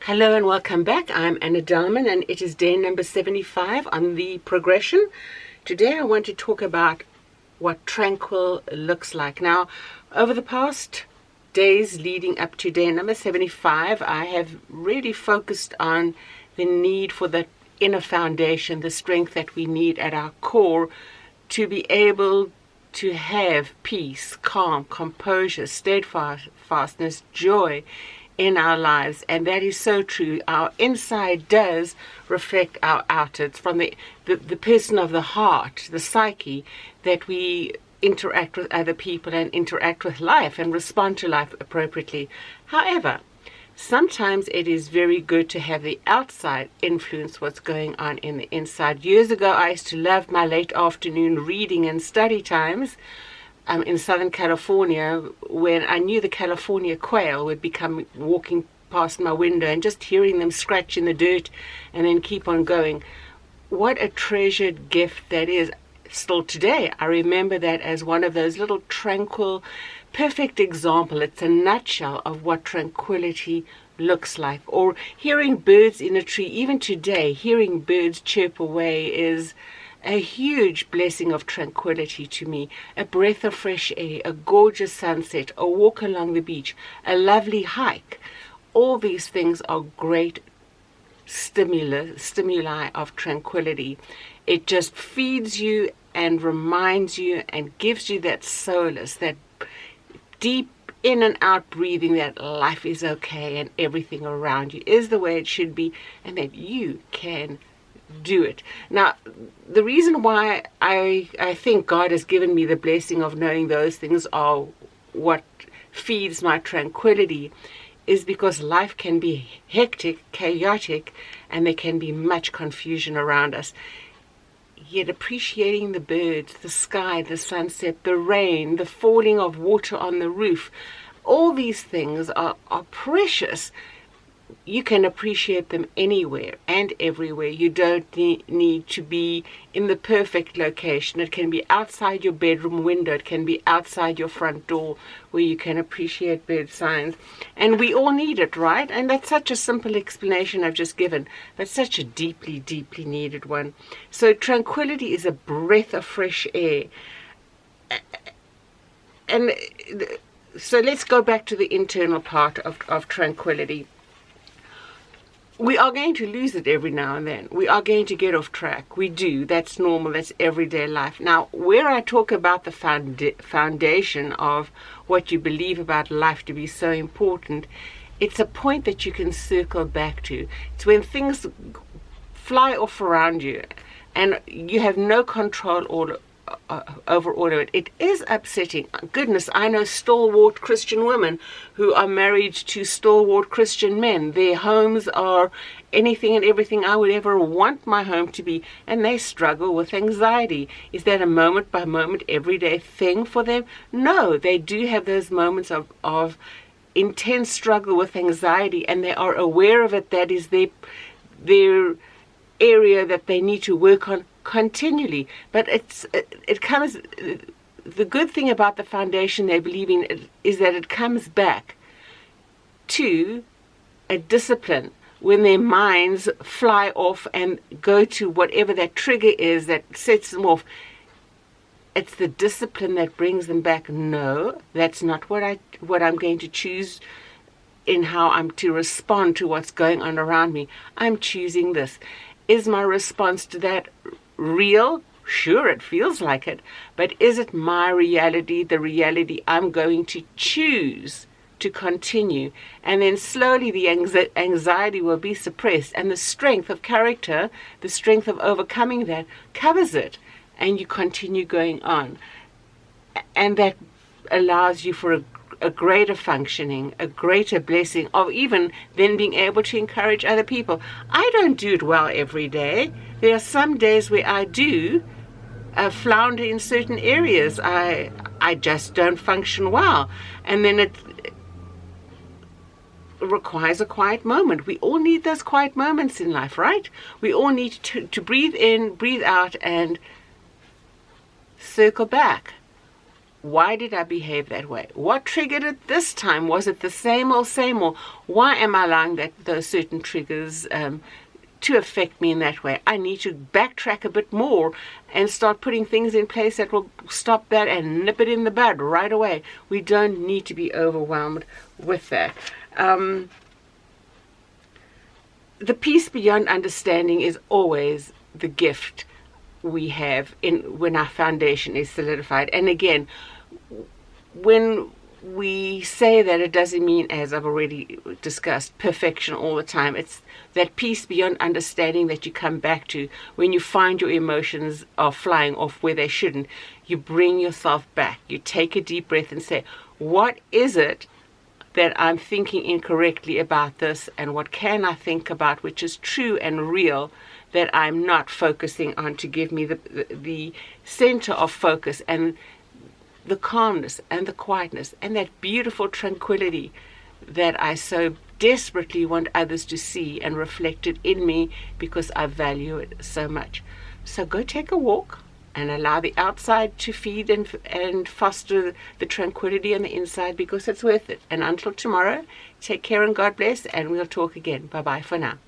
Hello and welcome back. I'm Anna Dalman and it is day number 75 on the progression. Today I want to talk about what tranquil looks like. Now, over the past days leading up to day number 75, I have really focused on the need for the inner foundation, the strength that we need at our core to be able to have peace, calm, composure, steadfastness, joy in our lives. And that is so true. Our inside does reflect our outer. It's from the person of the heart, the psyche, that we interact with other people and interact with life and respond to life appropriately. However, sometimes it is very good to have the outside influence what's going on in the inside. Years ago, I used to love my late afternoon reading and study times in Southern California, when I knew the California quail would be walking past my window, and just hearing them scratch in the dirt and then keep on going. What a treasured gift that is. Still today, I remember that as one of those little tranquil, perfect example. It's a nutshell of what tranquility looks like. Or hearing birds in a tree. Even today, hearing birds chirp away is a huge blessing of tranquility to me. A breath of fresh air, a gorgeous sunset, a walk along the beach, a lovely hike. All these things are great stimuli of tranquility. It just feeds you and reminds you and gives you that solace, that deep in and out breathing, that life is okay and everything around you is the way it should be, and that you can do it. Now, the reason why I think God has given me the blessing of knowing those things are what feeds my tranquility is because life can be hectic, chaotic, and there can be much confusion around us. Yet appreciating the birds, the sky, the sunset, the rain, the falling of water on the roof, all these things are precious. You can appreciate them anywhere and everywhere. You don't need to be in the perfect location. It can be outside your bedroom window. It can be outside your front door where you can appreciate bird signs. And we all need it, right? And that's such a simple explanation I've just given, but such a deeply, deeply needed one. So tranquility is a breath of fresh air. And so let's go back to the internal part of tranquility. We are going to lose it every now and then. We are going to get off track. We do. That's normal. That's everyday life. Now, where I talk about the foundation of what you believe about life to be so important, it's a point that you can circle back to. It's when things fly off around you and you have no control over all of it. It is upsetting. Goodness, I know stalwart Christian women who are married to stalwart Christian men. Their homes are anything and everything I would ever want my home to be, and they struggle with anxiety. Is that a moment by moment everyday thing for them? No, they do have those moments of intense struggle with anxiety, and they are aware of it. That is their area that they need to work on continually. But it comes, the good thing about the foundation they believe in is that it comes back to a discipline when their minds fly off and go to whatever that trigger is that sets them off. It's the discipline that brings them back. No, that's not what I'm going to choose in how I'm to respond to what's going on around me. I'm choosing this. Is my response to that real? Sure, it feels like it. But is it my reality, the reality I'm going to choose to continue? And then slowly the anxiety will be suppressed, and the strength of character, the strength of overcoming that, covers it, and you continue going on. And that allows you for a greater functioning, a greater blessing of even then being able to encourage other people. I don't do it well every day. There are some days where I do flounder in certain areas. I just don't function well. And then it requires a quiet moment. We all need those quiet moments in life, right? We all need to breathe in, breathe out, and circle back. Why did I behave that way? What triggered it this time? Was it the same old, same old? Why am I allowing those certain triggers to affect me in that way? I need to backtrack a bit more and start putting things in place that will stop that and nip it in the bud right away. We don't need to be overwhelmed with that. The peace beyond understanding is always the gift we have when our foundation is solidified. And again, when we say that, it doesn't mean, as I've already discussed, perfection all the time. It's that peace beyond understanding that you come back to when you find your emotions are flying off where they shouldn't. You bring yourself back. You take a deep breath and say, what is it that I'm thinking incorrectly about this, and what can I think about which is true and real that I'm not focusing on, to give me the center of focus and the calmness and the quietness and that beautiful tranquility that I so desperately want others to see and reflected in me, because I value it so much. So go take a walk and allow the outside to feed and foster the tranquility on the inside, because it's worth it. And until tomorrow, take care and God bless, and we'll talk again. Bye-bye for now.